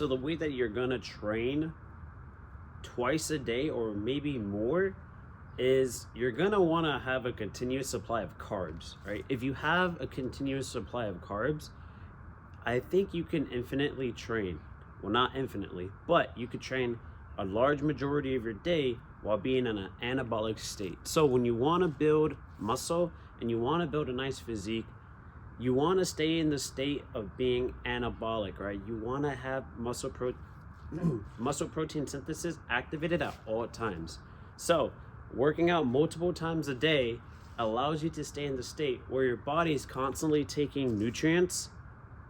So the way that you're gonna train twice a day or maybe more is you're gonna wanna have a continuous supply of carbs, right? If you have a continuous supply of carbs, I think you can infinitely train. Well, not infinitely, but you could train a large majority of your day while being in an anabolic state. So when you wanna build muscle and you wanna build a nice physique, you wanna stay in the state of being anabolic, right? You wanna have muscle protein synthesis activated at all times. So working out multiple times a day allows you to stay in the state where your body is constantly taking nutrients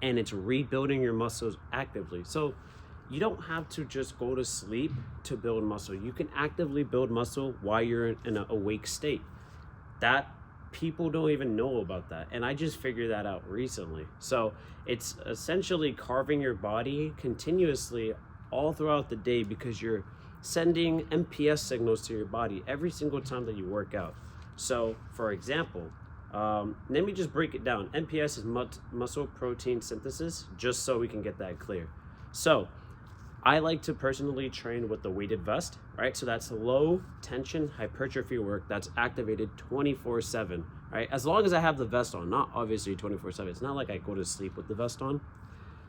and it's rebuilding your muscles actively. So you don't have to just go to sleep to build muscle. You can actively build muscle while you're in an awake state. That people don't even know about that. And I just figured that out recently. So it's essentially carving your body continuously all throughout the day because you're sending MPS signals to your body every single time that you work out. So for example, let me just break it down. MPS is muscle protein synthesis, just so we can get that clear. So I like to personally train with the weighted vest, right? So that's low tension hypertrophy work that's activated 24/7, right? As long as I have the vest on, not obviously 24/7. It's not like I go to sleep with the vest on.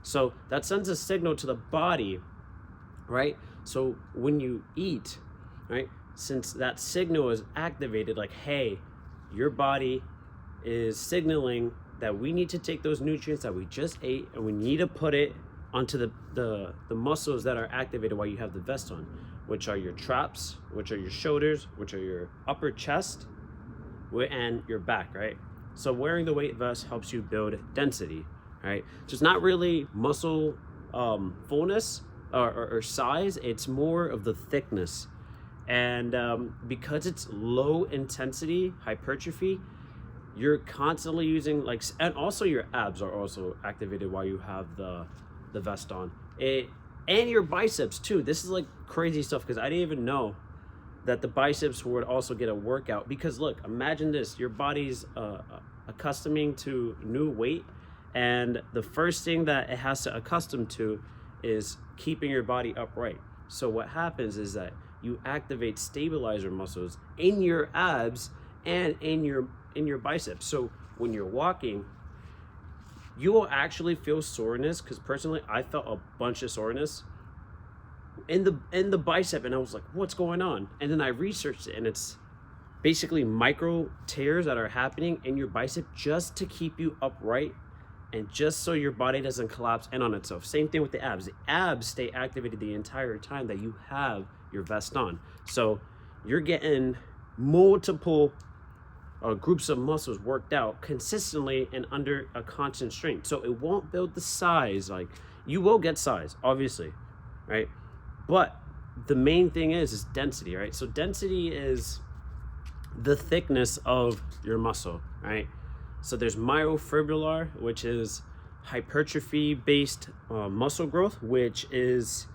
So that sends a signal to the body, right? So when you eat, right, since that signal is activated, like, hey, your body is signaling that we need to take those nutrients that we just ate and we need to put it onto the muscles that are activated while you have the vest on, which are your traps, which are your shoulders, which are your upper chest, and your back, right? So wearing the weight vest helps you build density, right? So it's not really muscle fullness or size, it's more of the thickness. And because it's low intensity hypertrophy, you're constantly using and also your abs are also activated while you have the vest on. And your biceps too. This is like crazy stuff because I didn't even know that the biceps would also get a workout. Because look, imagine this, your body's accustoming to new weight, and the first thing that it has to accustom to is keeping your body upright. So what happens is that you activate stabilizer muscles in your abs and in your biceps. So when you're walking, you will actually feel soreness, because personally I felt a bunch of soreness in the bicep, and I was like, what's going on? And then I researched it, and it's basically micro tears that are happening in your bicep just to keep you upright and just so your body doesn't collapse in on itself. Same thing with the abs. The abs stay activated the entire time that you have your vest on. So you're getting multiple groups of muscles worked out consistently and under a constant strength. So it won't build the size. Like, you will get size, obviously, right? But the main thing is density, right? So density is the thickness of your muscle, right? So there's myofibrillar, which is hypertrophy-based muscle growth, which is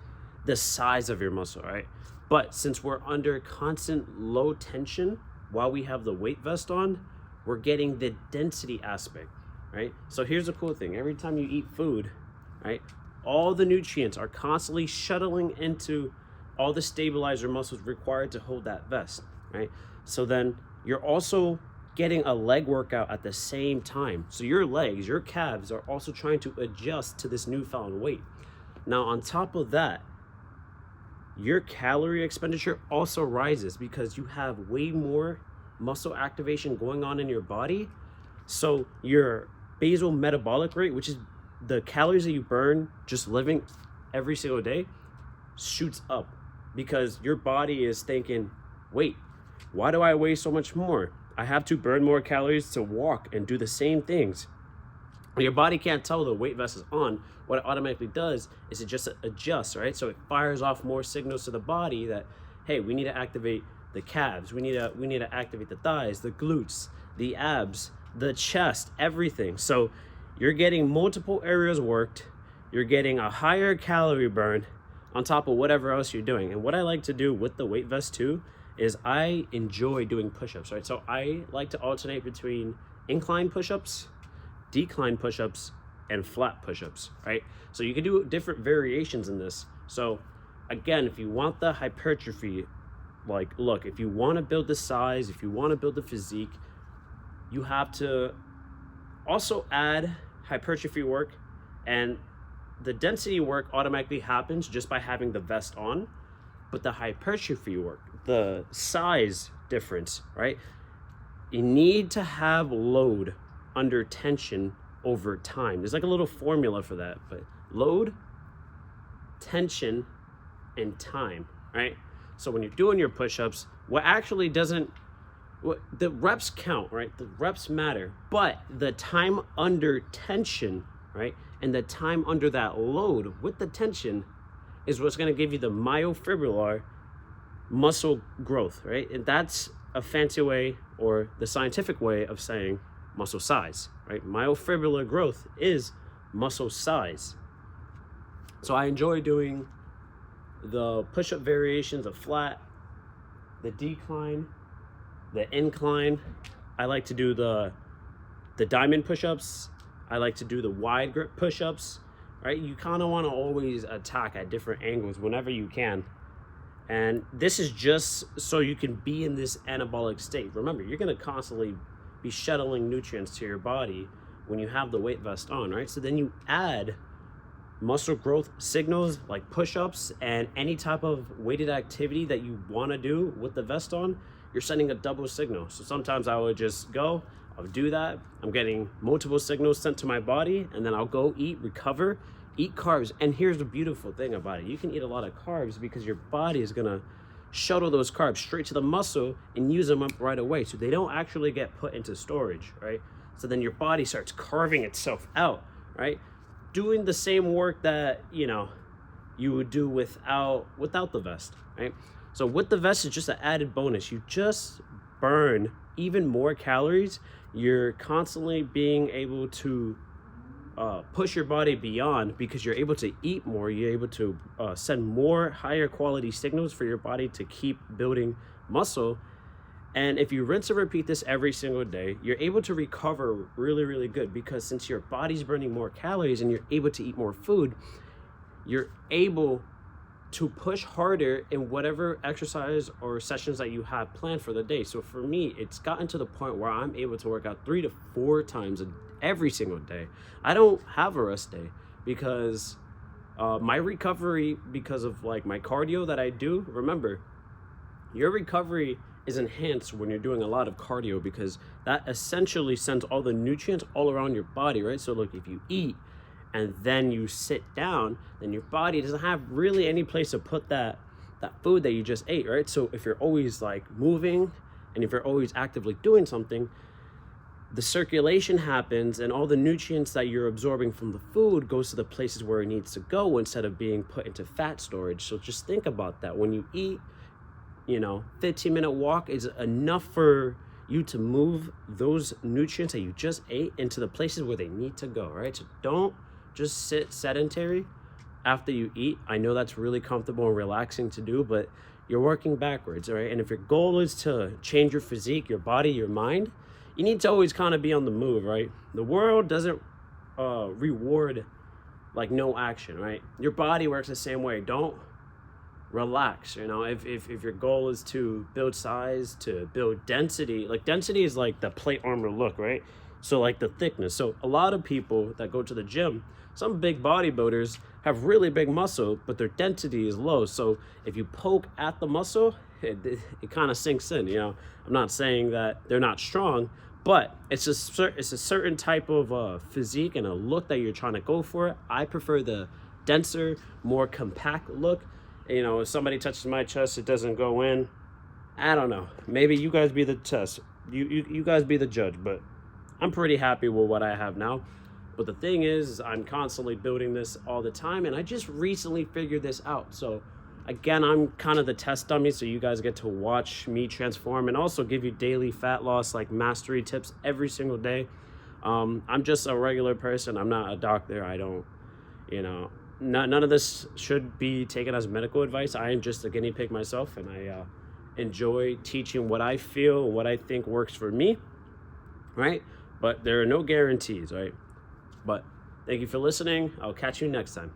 the size of your muscle, right? But since we're under constant low tension while we have the weight vest on, we're getting the density aspect, right? So here's the cool thing. Every time you eat food, right, all the nutrients are constantly shuttling into all the stabilizer muscles required to hold that vest, right? So then you're also getting a leg workout at the same time. So your legs, your calves are also trying to adjust to this newfound weight. Now, on top of that, your calorie expenditure also rises because you have way more muscle activation going on in your body. So your basal metabolic rate, which is the calories that you burn just living every single day, shoots up because your body is thinking, wait, why do I weigh so much more? I have to burn more calories to walk and do the same things. Your body can't tell the weight vest is on. What it automatically does is it just adjusts, right? So it fires off more signals to the body that, hey, we need to activate the calves, we need to activate the thighs, the glutes, the abs, the chest, everything. So you're getting multiple areas worked, you're getting a higher calorie burn on top of whatever else you're doing. And what I like to do with the weight vest too is I enjoy doing push-ups, right? So I like to alternate between incline push-ups, decline push-ups, and flat push-ups, right? So you can do different variations in this. So again, if you want the hypertrophy, like, look, if you want to build the size, if you want to build the physique, you have to also add hypertrophy work, and the density work automatically happens just by having the vest on. But the hypertrophy work, the size difference, right? You need to have load under tension over time. There's like a little formula for that, but load, tension, and time, right? So when you're doing your push-ups, the reps count, right? The reps matter, but the time under tension, right? And the time under that load with the tension is what's going to give you the myofibrillar muscle growth, right? And that's a fancy way, or the scientific way of saying muscle size, right? Myofibrillar growth is muscle size. So I enjoy doing the push-up variations of flat, the decline, the incline. I like to do the diamond push-ups. I like to do the wide grip push-ups, right? You kind of want to always attack at different angles whenever you can. And this is just so you can be in this anabolic state. Remember, you're going to constantly be shuttling nutrients to your body when you have the weight vest on, right? So then you add muscle growth signals like push-ups and any type of weighted activity that you want to do with the vest on. You're sending a double signal. So sometimes I would just go, I'll do that. I'm getting multiple signals sent to my body, and then I'll go eat, recover, eat carbs. And here's the beautiful thing about it. You can eat a lot of carbs because your body is gonna shuttle those carbs straight to the muscle and use them up right away. So they don't actually get put into storage, right? So then your body starts carving itself out, right? Doing the same work that, you would do without the vest, right? So with the vest, it's just an added bonus. You just burn even more calories. You're constantly being able to push your body beyond, because you're able to eat more. You're able to send more higher quality signals for your body to keep building muscle. And if you rinse and repeat this every single day, you're able to recover really, really good, because since your body's burning more calories and you're able to eat more food, you're able to push harder in whatever exercise or sessions that you have planned for the day. So for me, it's gotten to the point where I'm able to work out 3 to 4 times every single day. I don't have a rest day, because my recovery, because of like my cardio that I do, remember, your recovery is enhanced when you're doing a lot of cardio, because that essentially sends all the nutrients all around your body, right? So look, if you eat and then you sit down, then your body doesn't have really any place to put that food that you just ate, right? So if you're always like moving, and if you're always actively doing something, the circulation happens, and all the nutrients that you're absorbing from the food goes to the places where it needs to go, instead of being put into fat storage. So just think about that. When you eat, 15-minute walk is enough for you to move those nutrients that you just ate into the places where they need to go, right? So don't just sit sedentary after you eat. I know that's really comfortable and relaxing to do, but you're working backwards, right? And if your goal is to change your physique, your body, your mind, you need to always kind of be on the move, right? The world doesn't reward like no action, right? Your body works the same way. Don't relax. If your goal is to build size, to build density, like density is like the plate armor look, right? So like the thickness. So a lot of people that go to the gym, some big bodybuilders have really big muscle, but their density is low. So if you poke at the muscle, it kind of sinks in. I'm not saying that they're not strong, but it's a certain type of physique and a look that you're trying to go for. I prefer the denser, more compact look. If somebody touches my chest, it doesn't go in. I don't know. Maybe you guys be the test. You guys be the judge, but I'm pretty happy with what I have now. But the thing is, I'm constantly building this all the time, and I just recently figured this out. So again, I'm kind of the test dummy, so you guys get to watch me transform and also give you daily fat loss, like mastery tips every single day. I'm just a regular person. I'm not a doctor. I don't, none of this should be taken as medical advice. I am just a guinea pig myself, and I enjoy teaching what I feel and what I think works for me, right? But there are no guarantees, right? But Thank you for listening. I'll catch you next time.